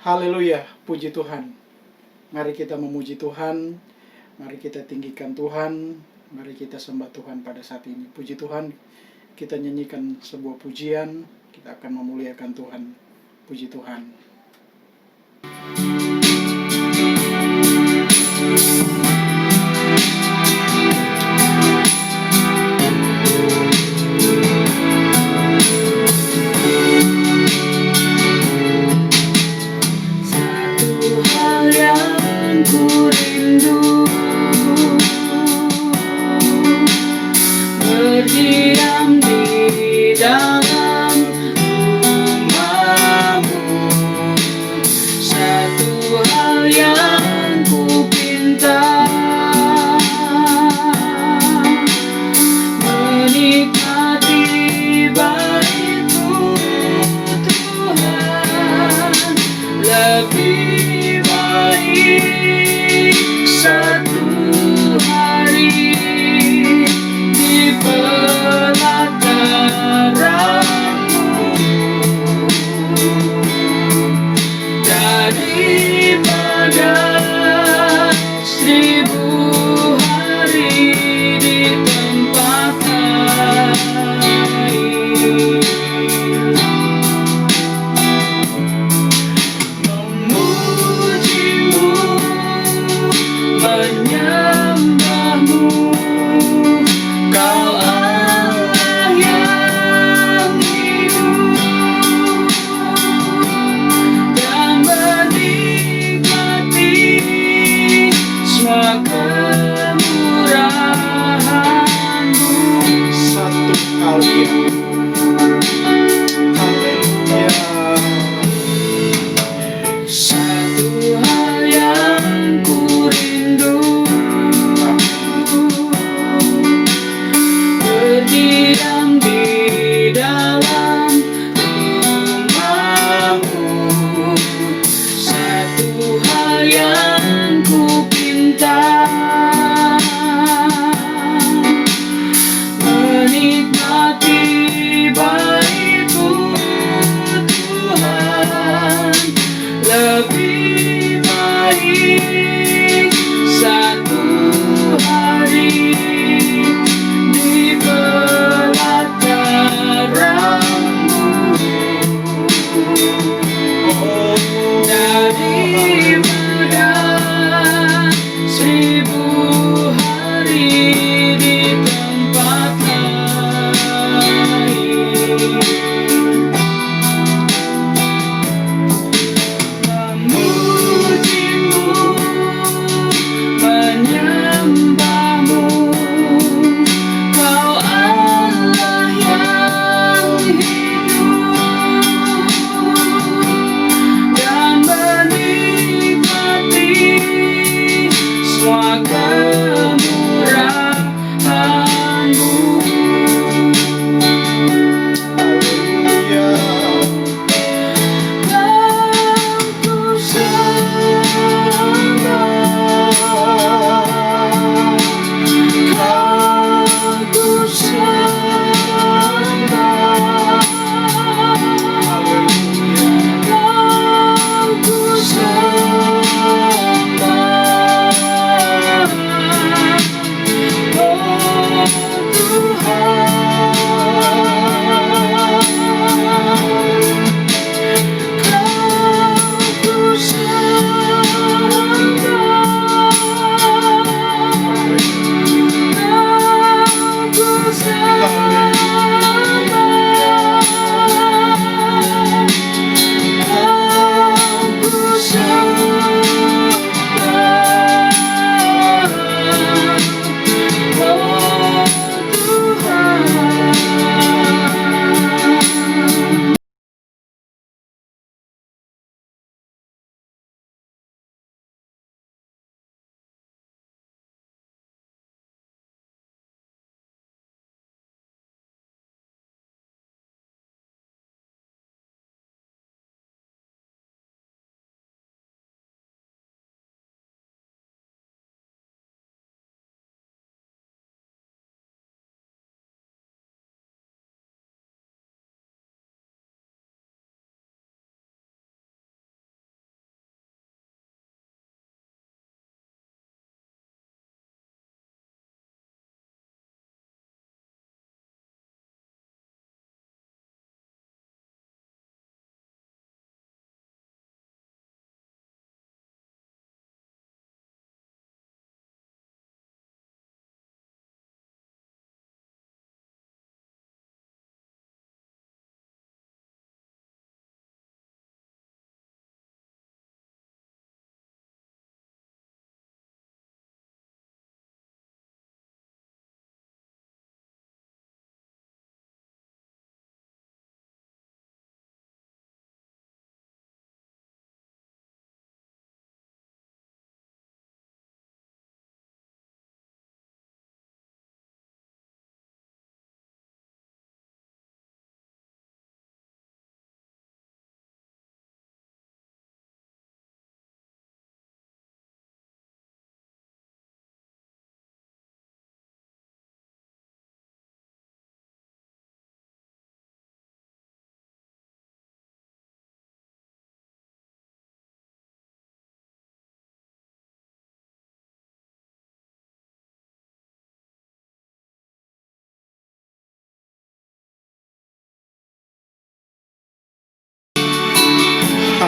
Haleluya, puji Tuhan. Mari kita memuji Tuhan, mari kita tinggikan Tuhan, mari kita sembah Tuhan pada saat ini. Puji Tuhan, kita nyanyikan sebuah pujian, kita akan memuliakan Tuhan. Puji Tuhan. Ku rindu berdiam di dalam rumah-Mu. Satu hal yang ku pinta, menikmati bait-Mu Tuhan, lebih baik satu hari di pelataran-Mu daripada 1000 hari di tempat lain. Memuji-Mu, menyembah-Mu, Kau Allah yang hidup, dan menikmati semua kemurahan-Mu. Satu kali. Haleluya. Satu hal yang ku rindu, berdiam di dalam rumah-Mu. Satu hal yang ku pinta, menikmati bait-Mu Tuhan, lebih baik satu hari di pelataran-Mu daripada 1000 hari di tempat lain. Memuji-Mu, menyembah-Mu, Kau Allah yang hidup, dan menikmati semua kemurahan-Mu. Haleluya. Kau ku sembah, Kau ku sembah, Kau ku sembah.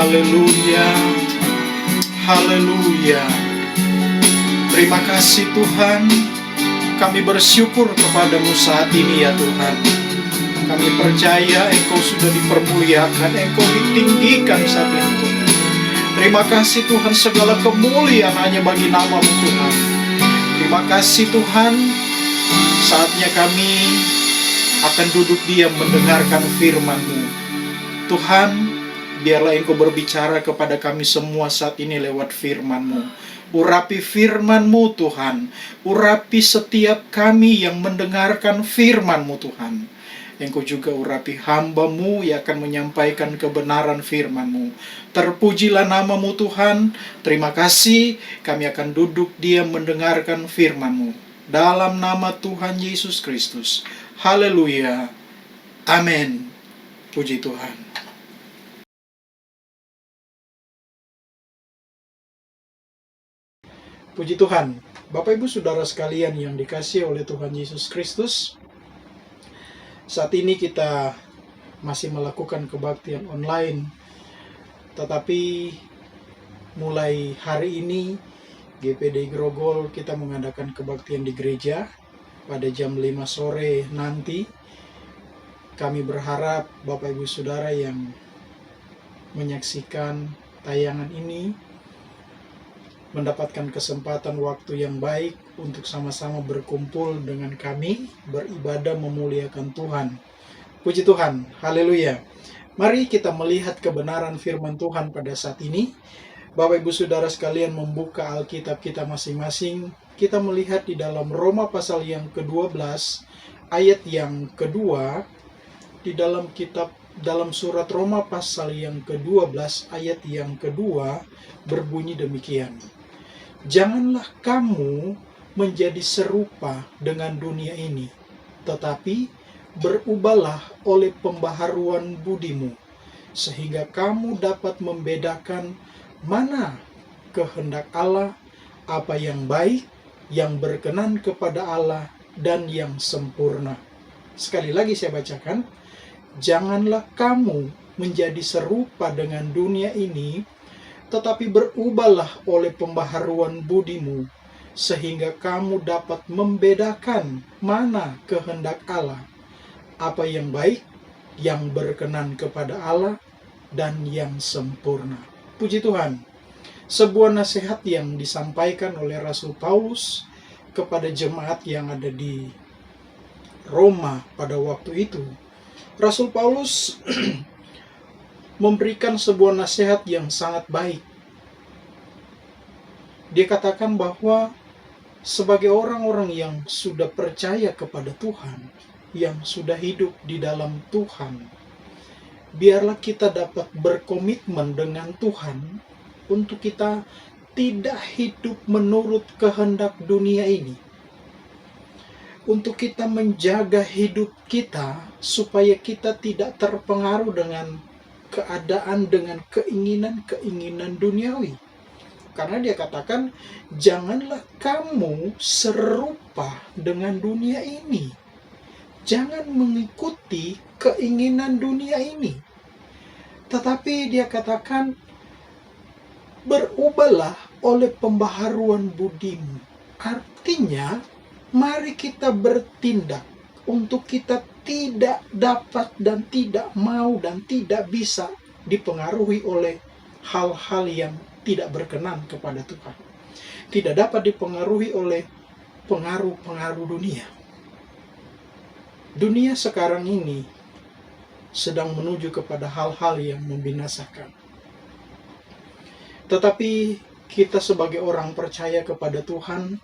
Haleluya. Haleluya. Terima kasih Tuhan. Kami bersyukur kepadamu saat ini ya Tuhan. Kami percaya Engkau sudah dipermuliakan, Engkau ditinggikan saat ini Tuhan. Terima kasih Tuhan, segala kemuliaan hanya bagi nama-Mu Tuhan. Terima kasih Tuhan. Saatnya kami akan duduk diam mendengarkan firman-Mu. Tuhan, biarlah Engkau berbicara kepada kami semua saat ini lewat firman-Mu. Urapi firman-Mu Tuhan. Urapi setiap kami yang mendengarkan firman-Mu Tuhan. Engkau juga urapi hamba-Mu yang akan menyampaikan kebenaran firman-Mu. Terpujilah nama-Mu Tuhan. Terima kasih, kami akan duduk diam mendengarkan firman-Mu. Dalam nama Tuhan Yesus Kristus. Haleluya. Amin. Puji Tuhan. Puji Tuhan. Bapak Ibu Saudara sekalian yang dikasihi oleh Tuhan Yesus Kristus. Saat ini kita masih melakukan kebaktian online. Tetapi mulai hari ini GPD Grogol kita mengadakan kebaktian di gereja pada jam 5 sore nanti. Kami berharap Bapak Ibu Saudara yang menyaksikan tayangan ini mendapatkan kesempatan waktu yang baik untuk sama-sama berkumpul dengan kami, beribadah memuliakan Tuhan. Puji Tuhan, haleluya. Mari kita melihat kebenaran firman Tuhan pada saat ini. Bapak Ibu Saudara sekalian membuka Alkitab kita masing-masing. Kita melihat di dalam Roma pasal yang ke-12, ayat yang kedua, di dalam surat Roma pasal yang ke-12, ayat yang kedua, berbunyi demikian. Janganlah kamu menjadi serupa dengan dunia ini, tetapi berubahlah oleh pembaharuan budimu, sehingga kamu dapat membedakan mana kehendak Allah, apa yang baik, yang berkenan kepada Allah, dan yang sempurna. Sekali lagi saya bacakan, janganlah kamu menjadi serupa dengan dunia ini, tetapi berubahlah oleh pembaharuan budimu, sehingga kamu dapat membedakan mana kehendak Allah, apa yang baik, yang berkenan kepada Allah, dan yang sempurna. Puji Tuhan. Sebuah nasihat yang disampaikan oleh Rasul Paulus kepada jemaat yang ada di Roma pada waktu itu. Rasul Paulus memberikan sebuah nasihat yang sangat baik. Dia katakan bahwa sebagai orang-orang yang sudah percaya kepada Tuhan, yang sudah hidup di dalam Tuhan, biarlah kita dapat berkomitmen dengan Tuhan untuk kita tidak hidup menurut kehendak dunia ini. Untuk kita menjaga hidup kita supaya kita tidak terpengaruh dengan keadaan, dengan keinginan-keinginan duniawi. Karena dia katakan, janganlah kamu serupa dengan dunia ini. Jangan mengikuti keinginan dunia ini. Tetapi dia katakan, berubahlah oleh pembaharuan budimu. Artinya, mari kita bertindak untuk kita tidak dapat dan tidak mau dan tidak bisa dipengaruhi oleh hal-hal yang tidak berkenan kepada Tuhan. Tidak dapat dipengaruhi oleh pengaruh-pengaruh dunia. Dunia sekarang ini sedang menuju kepada hal-hal yang membinasakan. Tetapi kita sebagai orang percaya kepada Tuhan,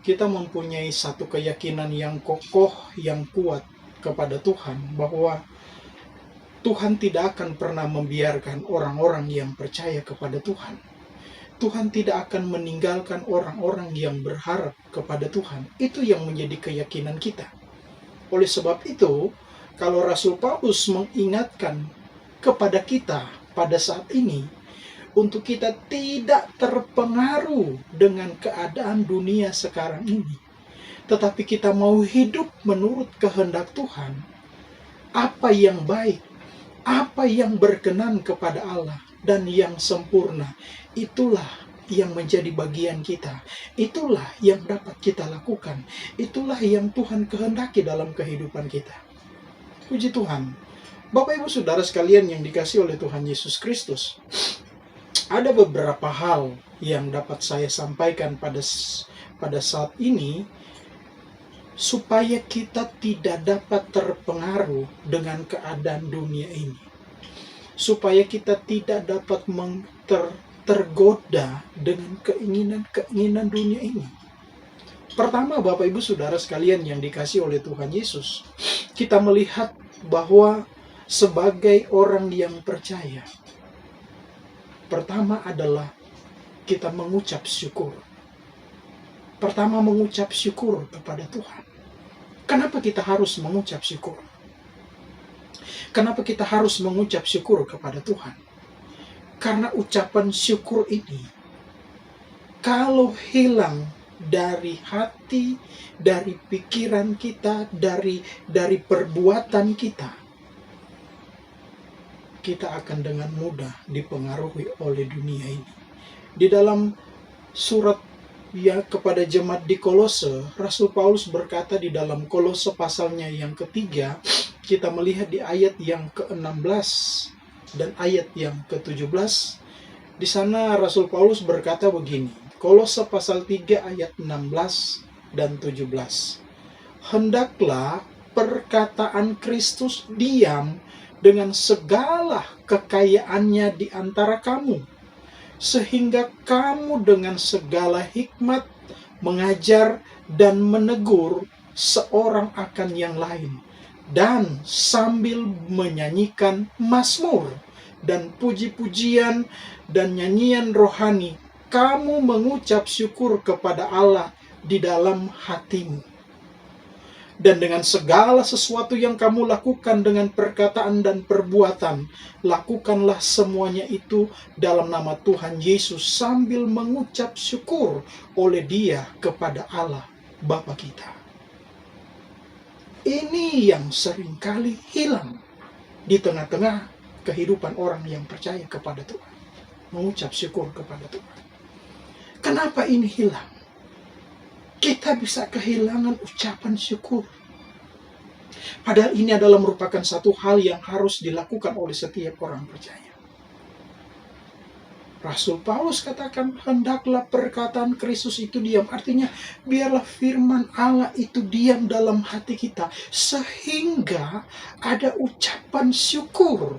kita mempunyai satu keyakinan yang kokoh, yang kuat kepada Tuhan, bahwa Tuhan tidak akan pernah membiarkan orang-orang yang percaya kepada Tuhan. Tuhan tidak akan meninggalkan orang-orang yang berharap kepada Tuhan. Itu yang menjadi keyakinan kita. Oleh sebab itu, kalau Rasul Paulus mengingatkan kepada kita pada saat ini, untuk kita tidak terpengaruh dengan keadaan dunia sekarang ini, tetapi kita mau hidup menurut kehendak Tuhan, apa yang baik, apa yang berkenan kepada Allah, dan yang sempurna. Itulah yang menjadi bagian kita. Itulah yang dapat kita lakukan. Itulah yang Tuhan kehendaki dalam kehidupan kita. Puji Tuhan. Bapak Ibu Saudara sekalian yang dikasihi oleh Tuhan Yesus Kristus, ada beberapa hal yang dapat saya sampaikan pada saat ini supaya kita tidak dapat terpengaruh dengan keadaan dunia ini. Supaya kita tidak dapat tergoda dengan keinginan-keinginan dunia ini. Pertama, Bapak Ibu Saudara sekalian yang dikasihi oleh Tuhan Yesus, kita melihat bahwa sebagai orang yang percaya, pertama adalah kita mengucap syukur. Pertama, mengucap syukur kepada Tuhan. Kenapa kita harus mengucap syukur? Kenapa kita harus mengucap syukur kepada Tuhan? Karena ucapan syukur ini, kalau hilang dari hati, dari pikiran kita, dari perbuatan kita, kita akan dengan mudah dipengaruhi oleh dunia ini. Di dalam surat kepada jemaat di Kolose, Rasul Paulus berkata di dalam Kolose pasalnya yang ketiga, kita melihat di ayat yang ke-16 dan ayat yang ke-17. Di sana Rasul Paulus berkata begini, Kolose pasal 3 ayat 16 dan 17. Hendaklah perkataan Kristus diam dengan segala kekayaannya di antara kamu, sehingga kamu dengan segala hikmat mengajar dan menegur seorang akan yang lain, dan sambil menyanyikan mazmur dan puji-pujian dan nyanyian rohani, kamu mengucap syukur kepada Allah di dalam hatimu. Dan dengan segala sesuatu yang kamu lakukan dengan perkataan dan perbuatan, lakukanlah semuanya itu dalam nama Tuhan Yesus sambil mengucap syukur oleh Dia kepada Allah Bapa kita. Ini yang seringkali hilang di tengah-tengah kehidupan orang yang percaya kepada Tuhan. Mengucap syukur kepada Tuhan. Kenapa ini hilang? Kita bisa kehilangan ucapan syukur. Padahal ini adalah merupakan satu hal yang harus dilakukan oleh setiap orang percaya. Rasul Paulus katakan, hendaklah perkataan Kristus itu diam. Artinya, biarlah firman Allah itu diam dalam hati kita. Sehingga ada ucapan syukur.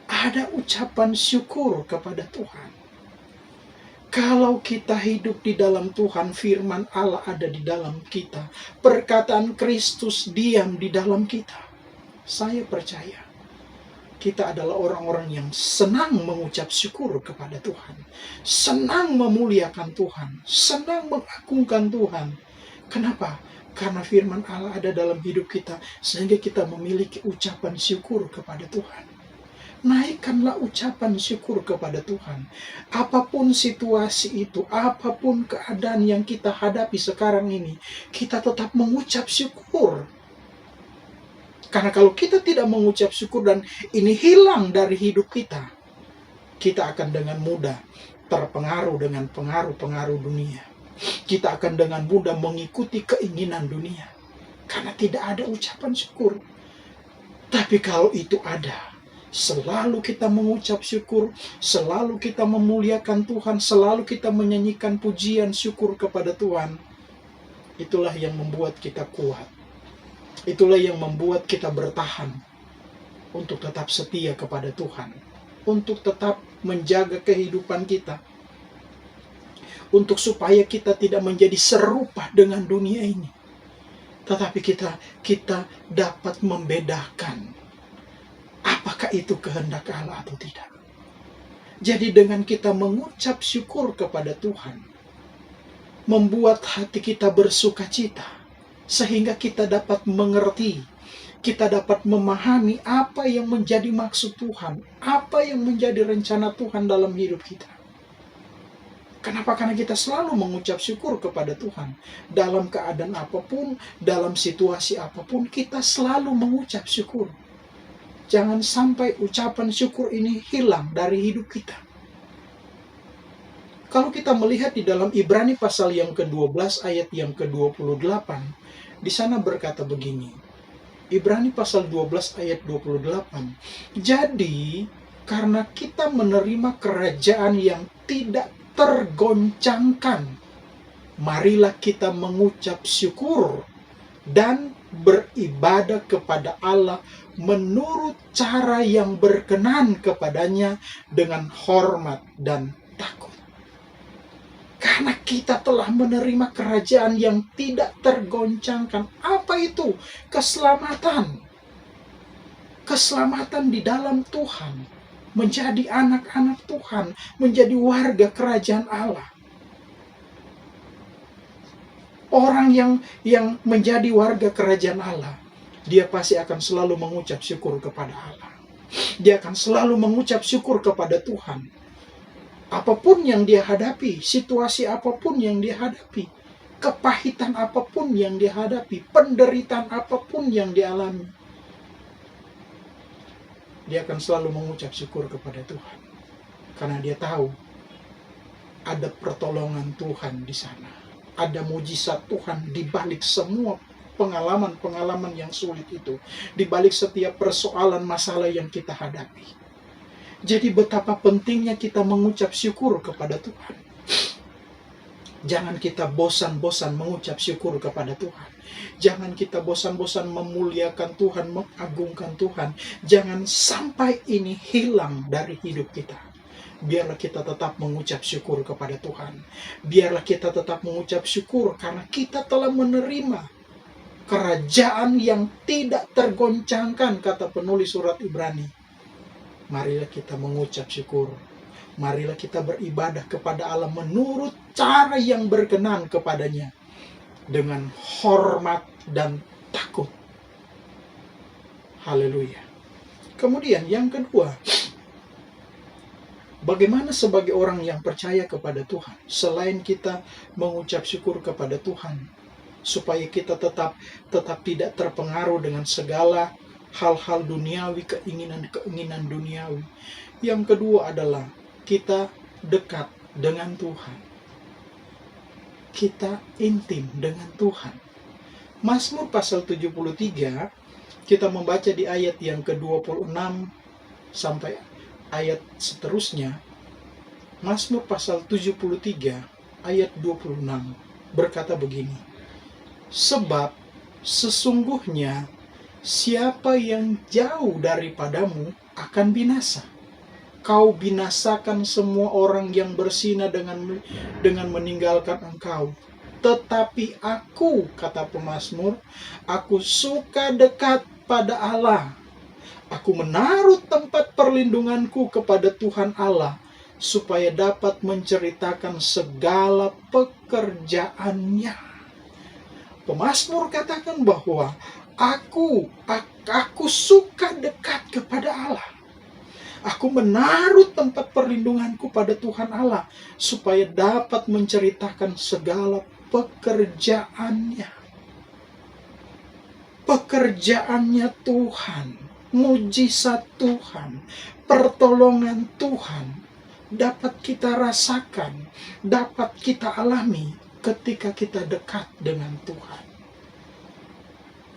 Ada ucapan syukur kepada Tuhan. Kalau kita hidup di dalam Tuhan, firman Allah ada di dalam kita. Perkataan Kristus diam di dalam kita. Saya percaya, kita adalah orang-orang yang senang mengucap syukur kepada Tuhan. Senang memuliakan Tuhan. Senang mengagungkan Tuhan. Kenapa? Karena firman Allah ada dalam hidup kita, sehingga kita memiliki ucapan syukur kepada Tuhan. Naikkanlah ucapan syukur kepada Tuhan. Apapun situasi itu, apapun keadaan yang kita hadapi sekarang ini, kita tetap mengucap syukur. Karena kalau kita tidak mengucap syukur dan ini hilang dari hidup kita, kita akan dengan mudah terpengaruh dengan pengaruh-pengaruh dunia. Kita akan dengan mudah mengikuti keinginan dunia. Karena tidak ada ucapan syukur. Tapi kalau itu ada, selalu kita mengucap syukur, selalu kita memuliakan Tuhan, selalu kita menyanyikan pujian syukur kepada Tuhan. Itulah yang membuat kita kuat. Itulah yang membuat kita bertahan untuk tetap setia kepada Tuhan, untuk tetap menjaga kehidupan kita, untuk supaya kita tidak menjadi serupa dengan dunia ini. Tetapi kita dapat membedakan apakah itu kehendak Allah atau tidak. Jadi dengan kita mengucap syukur kepada Tuhan, membuat hati kita bersuka cita, sehingga kita dapat mengerti, kita dapat memahami apa yang menjadi maksud Tuhan, apa yang menjadi rencana Tuhan dalam hidup kita. Kenapa? Karena kita selalu mengucap syukur kepada Tuhan. Dalam keadaan apapun, dalam situasi apapun, kita selalu mengucap syukur. Jangan sampai ucapan syukur ini hilang dari hidup kita. Kalau kita melihat di dalam Ibrani pasal yang ke-12 ayat yang ke-28, di sana berkata begini. Ibrani pasal 12 ayat 28. Jadi, karena kita menerima kerajaan yang tidak tergoncangkan, marilah kita mengucap syukur dan beribadah kepada Allah menurut cara yang berkenan kepadanya dengan hormat dan takut. Karena kita telah menerima kerajaan yang tidak tergoncangkan. Apa itu? Keselamatan. Keselamatan di dalam Tuhan. Menjadi anak-anak Tuhan. Menjadi warga kerajaan Allah. Orang yang menjadi warga kerajaan Allah, dia pasti akan selalu mengucap syukur kepada Allah. Dia akan selalu mengucap syukur kepada Tuhan. Apapun yang dia hadapi, situasi apapun yang dia hadapi, kepahitan apapun yang dia hadapi, penderitaan apapun yang dia alami, dia akan selalu mengucap syukur kepada Tuhan. Karena dia tahu ada pertolongan Tuhan di sana. Ada mujizat Tuhan di balik semua pengalaman-pengalaman yang sulit itu. Di balik setiap persoalan masalah yang kita hadapi. Jadi betapa pentingnya kita mengucap syukur kepada Tuhan. Jangan kita bosan-bosan mengucap syukur kepada Tuhan. Jangan kita bosan-bosan memuliakan Tuhan, mengagungkan Tuhan. Jangan sampai ini hilang dari hidup kita. Biarlah kita tetap mengucap syukur kepada Tuhan. Biarlah kita tetap mengucap syukur karena kita telah menerima kerajaan yang tidak tergoncangkan, kata penulis surat Ibrani. Marilah kita mengucap syukur. Marilah kita beribadah kepada Allah menurut cara yang berkenan kepadanya. Dengan hormat dan takut. Haleluya. Kemudian yang kedua, bagaimana sebagai orang yang percaya kepada Tuhan, selain kita mengucap syukur kepada Tuhan, supaya kita tetap tidak terpengaruh dengan segala hal-hal duniawi, keinginan-keinginan duniawi. Yang kedua adalah kita dekat dengan Tuhan. Kita intim dengan Tuhan. Mazmur pasal 73, kita membaca di ayat yang ke-26 sampai ayat seterusnya. Mazmur pasal 73 ayat 26 berkata begini. Sebab sesungguhnya siapa yang jauh daripadamu akan binasa. Kau binasakan semua orang yang berzina dengan meninggalkan engkau. Tetapi aku, kata pemazmur, aku suka dekat pada Allah. Aku menaruh tempat perlindunganku kepada Tuhan Allah, supaya dapat menceritakan segala pekerjaannya. Pemazmur katakan bahwa Aku suka dekat kepada Allah. Aku menaruh tempat perlindunganku pada Tuhan Allah, supaya dapat menceritakan segala pekerjaannya. Pekerjaannya Tuhan, mujizat Tuhan, pertolongan Tuhan, dapat kita rasakan, dapat kita alami ketika kita dekat dengan Tuhan.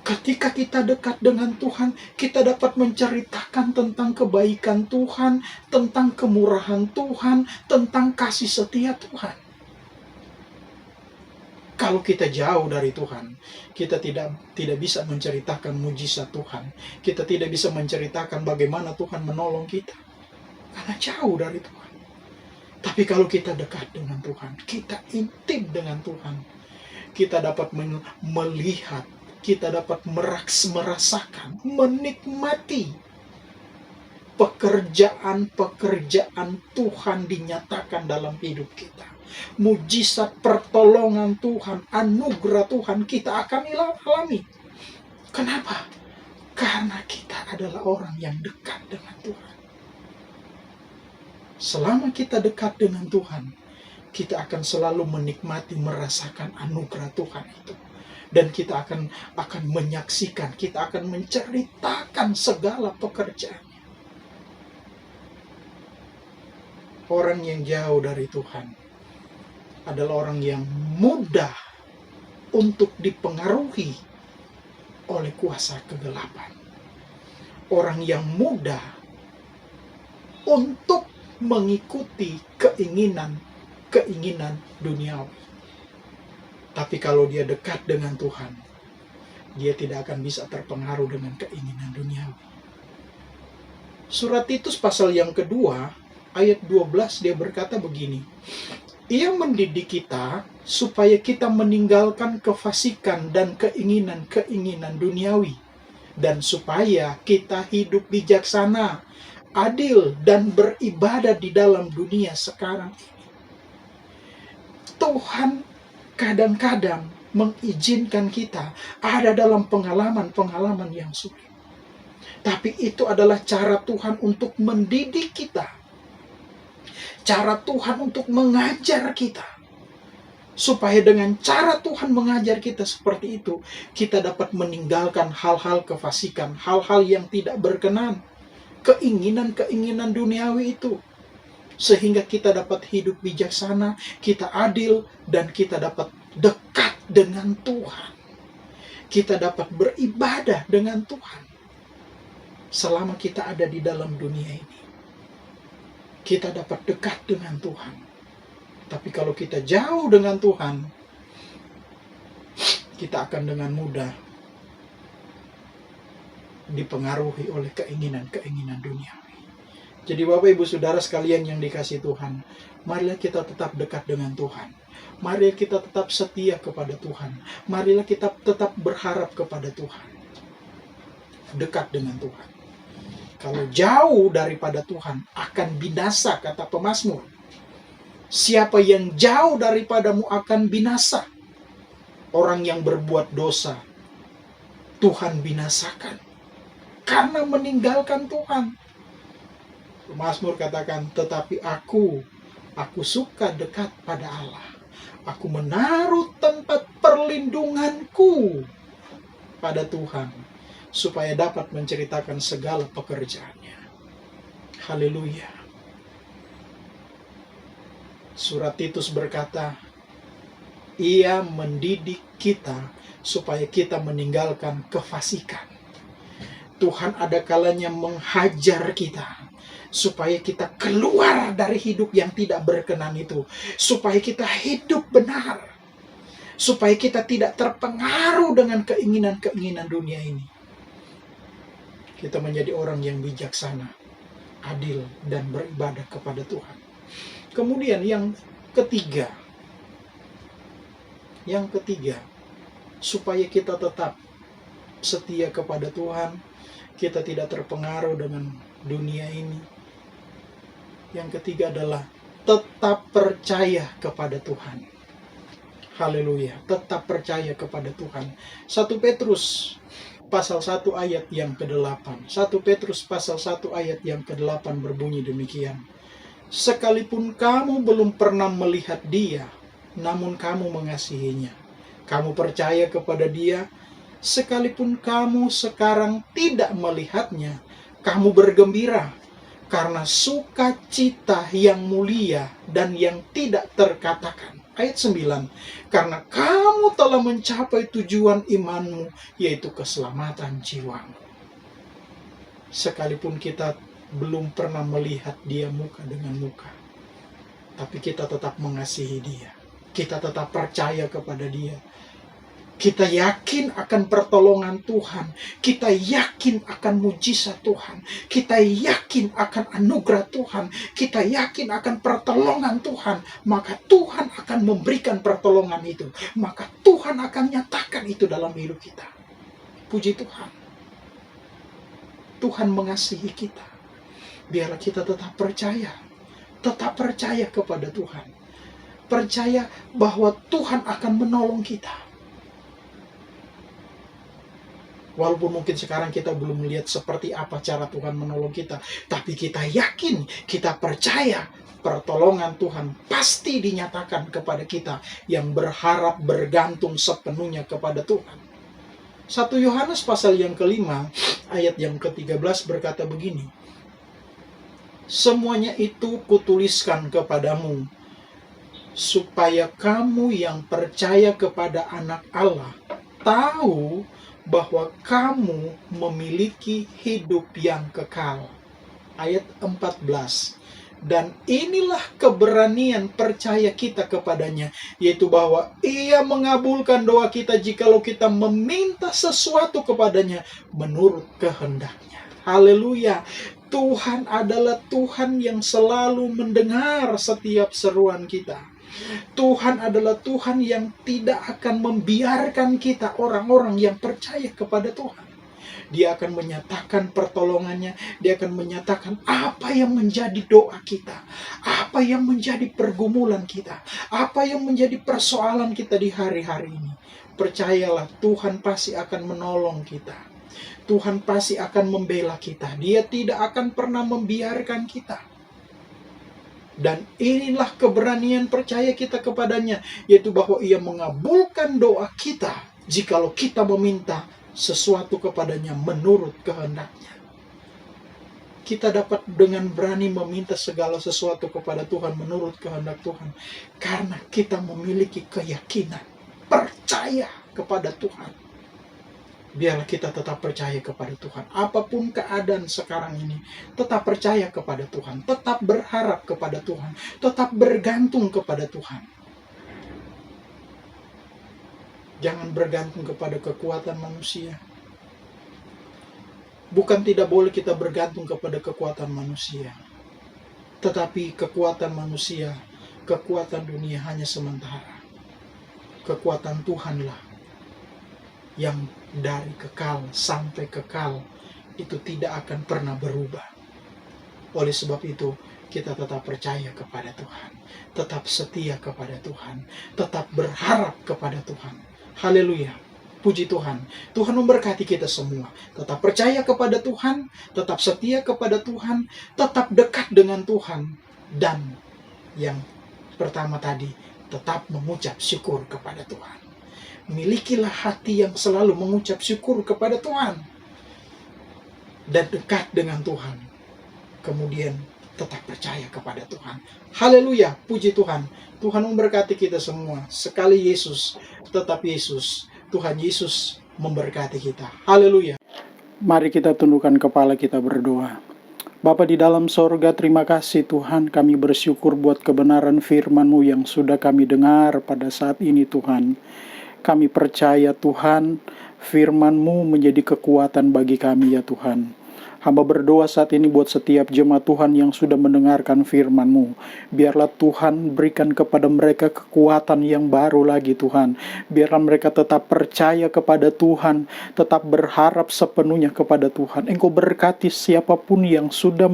Ketika kita dekat dengan Tuhan, kita dapat menceritakan tentang kebaikan Tuhan, tentang kemurahan Tuhan, tentang kasih setia Tuhan. Kalau kita jauh dari Tuhan, kita tidak bisa menceritakan mujizat Tuhan. Kita tidak bisa menceritakan bagaimana Tuhan menolong kita. Karena jauh dari Tuhan. Tapi kalau kita dekat dengan Tuhan, kita intim dengan Tuhan, kita dapat melihat, kita dapat merasakan, menikmati pekerjaan-pekerjaan Tuhan dinyatakan dalam hidup kita. Mujizat pertolongan Tuhan, anugerah Tuhan kita akan alami. Kenapa? Karena kita adalah orang yang dekat dengan Tuhan. Selama kita dekat dengan Tuhan, kita akan selalu menikmati, merasakan anugerah Tuhan itu. Dan kita akan menyaksikan, kita akan menceritakan segala pekerjaan. Orang yang jauh dari Tuhan adalah orang yang mudah untuk dipengaruhi oleh kuasa kegelapan. Orang yang mudah untuk mengikuti keinginan duniawi. Tapi kalau dia dekat dengan Tuhan, dia tidak akan bisa terpengaruh dengan keinginan duniawi. Surat Titus pasal yang kedua, ayat 12 dia berkata begini, Ia mendidik kita supaya kita meninggalkan kefasikan dan keinginan-keinginan duniawi, dan supaya kita hidup bijaksana, adil, dan beribadah di dalam dunia sekarang. Tuhan kadang-kadang mengizinkan kita ada dalam pengalaman-pengalaman yang sulit. Tapi itu adalah cara Tuhan untuk mendidik kita. Cara Tuhan untuk mengajar kita. Supaya dengan cara Tuhan mengajar kita seperti itu, kita dapat meninggalkan hal-hal kefasikan, hal-hal yang tidak berkenan, keinginan-keinginan duniawi itu. Sehingga kita dapat hidup bijaksana, kita adil, dan kita dapat dekat dengan Tuhan. Kita dapat beribadah dengan Tuhan. Selama kita ada di dalam dunia ini, kita dapat dekat dengan Tuhan. Tapi kalau kita jauh dengan Tuhan, kita akan dengan mudah dipengaruhi oleh keinginan-keinginan duniawi. Jadi Bapak Ibu Saudara sekalian yang dikasihi Tuhan, marilah kita tetap dekat dengan Tuhan. Marilah kita tetap setia kepada Tuhan. Marilah kita tetap berharap kepada Tuhan. Dekat dengan Tuhan. Kalau jauh daripada Tuhan akan binasa, kata pemazmur. Siapa yang jauh daripadamu akan binasa. Orang yang berbuat dosa, Tuhan binasakan. Karena meninggalkan Tuhan. Mazmur katakan, tetapi aku suka dekat pada Allah. Aku menaruh tempat perlindunganku pada Tuhan, supaya dapat menceritakan segala pekerjaannya. Haleluya. Surat Titus berkata, Ia mendidik kita supaya kita meninggalkan kefasikan. Tuhan ada kalanya menghajar kita supaya kita keluar dari hidup yang tidak berkenan itu, supaya kita hidup benar, supaya kita tidak terpengaruh dengan keinginan-keinginan dunia ini. Kita menjadi orang yang bijaksana, adil, dan beribadah kepada Tuhan. Kemudian yang ketiga, supaya kita tetap setia kepada Tuhan, kita tidak terpengaruh dengan dunia ini. Yang ketiga adalah tetap percaya kepada Tuhan. Haleluya, tetap percaya kepada Tuhan. 1 Petrus pasal 1 ayat yang ke-8. 1 Petrus pasal 1 ayat yang ke-8 berbunyi demikian. Sekalipun kamu belum pernah melihat Dia, namun kamu mengasihinya. Kamu percaya kepada Dia, sekalipun kamu sekarang tidak melihatnya, kamu bergembira, karena sukacita yang mulia dan yang tidak terkatakan. Ayat 9, karena kamu telah mencapai tujuan imanmu, yaitu keselamatan jiwamu. Sekalipun kita belum pernah melihat Dia muka dengan muka, tapi kita tetap mengasihi Dia. Kita tetap percaya kepada Dia. Kita yakin akan pertolongan Tuhan. Kita yakin akan mujizat Tuhan. Kita yakin akan anugerah Tuhan. Kita yakin akan pertolongan Tuhan. Maka Tuhan akan memberikan pertolongan itu. Maka Tuhan akan nyatakan itu dalam hidup kita. Puji Tuhan. Tuhan mengasihi kita. Biarlah kita tetap percaya. Tetap percaya kepada Tuhan. Percaya bahwa Tuhan akan menolong kita. Walaupun mungkin sekarang kita belum melihat seperti apa cara Tuhan menolong kita, tapi kita yakin, kita percaya pertolongan Tuhan pasti dinyatakan kepada kita yang berharap bergantung sepenuhnya kepada Tuhan. 1 Yohanes pasal yang kelima, ayat yang ke-13 berkata begini, semuanya itu kutuliskan kepadamu, supaya kamu yang percaya kepada Anak Allah tahu bahwa kamu memiliki hidup yang kekal. Ayat 14. Dan inilah keberanian percaya kita kepadanya, yaitu bahwa Ia mengabulkan doa kita jikalau kita meminta sesuatu kepadanya menurut kehendaknya. Haleluya. Tuhan adalah Tuhan yang selalu mendengar setiap seruan kita. Tuhan adalah Tuhan yang tidak akan membiarkan kita, orang-orang yang percaya kepada Tuhan. Dia akan menyatakan pertolongannya, dia akan menyatakan apa yang menjadi doa kita, apa yang menjadi pergumulan kita, apa yang menjadi persoalan kita di hari-hari ini. Percayalah, Tuhan pasti akan menolong kita. Tuhan pasti akan membela kita. Dia tidak akan pernah membiarkan kita. Dan inilah keberanian percaya kita kepadanya, yaitu bahwa Ia mengabulkan doa kita jikalau kita meminta sesuatu kepadanya menurut kehendaknya. Kita dapat dengan berani meminta segala sesuatu kepada Tuhan menurut kehendak Tuhan, karena kita memiliki keyakinan, percaya kepada Tuhan. Biarlah kita tetap percaya kepada Tuhan. Apapun keadaan sekarang ini, tetap percaya kepada Tuhan. Tetap berharap kepada Tuhan. Tetap bergantung kepada Tuhan. Jangan bergantung kepada kekuatan manusia. Bukan tidak boleh kita bergantung kepada kekuatan manusia. Tetapi kekuatan manusia, kekuatan dunia hanya sementara. Kekuatan Tuhanlah yang dari kekal sampai kekal, itu tidak akan pernah berubah. Oleh sebab itu, kita tetap percaya kepada Tuhan, tetap setia kepada Tuhan, tetap berharap kepada Tuhan. Haleluya, puji Tuhan. Tuhan memberkati kita semua. Tetap percaya kepada Tuhan, tetap setia kepada Tuhan, tetap dekat dengan Tuhan. Dan yang pertama tadi, tetap mengucap syukur kepada Tuhan. Milikilah hati yang selalu mengucap syukur kepada Tuhan dan dekat dengan Tuhan. Kemudian tetap percaya kepada Tuhan. Haleluya, puji Tuhan. Tuhan memberkati kita semua. Sekali Yesus, tetap Yesus. Tuhan Yesus memberkati kita. Haleluya. Mari kita tundukkan kepala, kita berdoa. Bapa di dalam sorga, terima kasih Tuhan, kami bersyukur buat kebenaran firman-Mu yang sudah kami dengar pada saat ini Tuhan. Kami percaya Tuhan, firman-Mu menjadi kekuatan bagi kami ya Tuhan. Hamba berdoa saat ini buat setiap jemaat Tuhan yang sudah mendengarkan firman-Mu. Biarlah Tuhan berikan kepada mereka kekuatan yang baru lagi Tuhan. Biarlah mereka tetap percaya kepada Tuhan, tetap berharap sepenuhnya kepada Tuhan. Engkau berkati siapapun yang sudah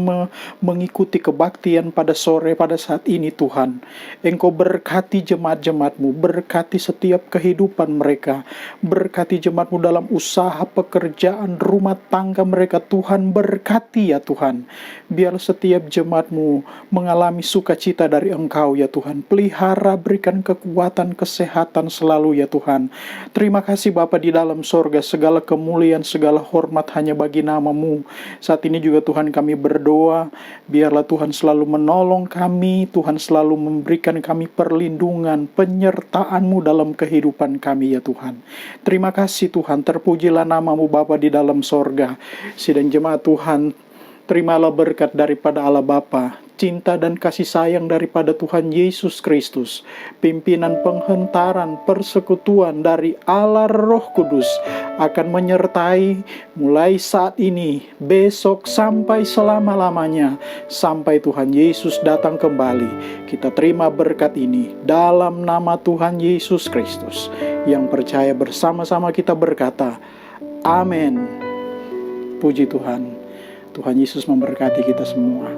mengikuti kebaktian pada sore pada saat ini Tuhan. Engkau berkati jemaat-jemaat-Mu, berkati setiap kehidupan mereka. Berkati jemaat-Mu dalam usaha, pekerjaan, rumah tangga mereka Tuhan. Berkati ya Tuhan, biar setiap jemaat-Mu mengalami sukacita dari Engkau ya Tuhan. Pelihara, berikan kekuatan, kesehatan selalu ya Tuhan. Terima kasih Bapa di dalam sorga, segala kemuliaan, segala hormat hanya bagi nama-Mu. Saat ini juga Tuhan kami berdoa, biarlah Tuhan selalu menolong kami, Tuhan selalu memberikan kami perlindungan, penyertaan-Mu dalam kehidupan kami ya Tuhan. Terima kasih Tuhan, terpujilah nama-Mu Bapa di dalam sorga. Sidang jemaat Tuhan, terimalah berkat daripada Allah Bapa, cinta dan kasih sayang daripada Tuhan Yesus Kristus, pimpinan penghentaran persekutuan dari Allah Roh Kudus akan menyertai mulai saat ini, besok sampai selama-lamanya, sampai Tuhan Yesus datang kembali. Kita terima berkat ini dalam nama Tuhan Yesus Kristus. Yang percaya bersama-sama kita berkata, amin. Puji Tuhan. Tuhan Yesus memberkati kita semua.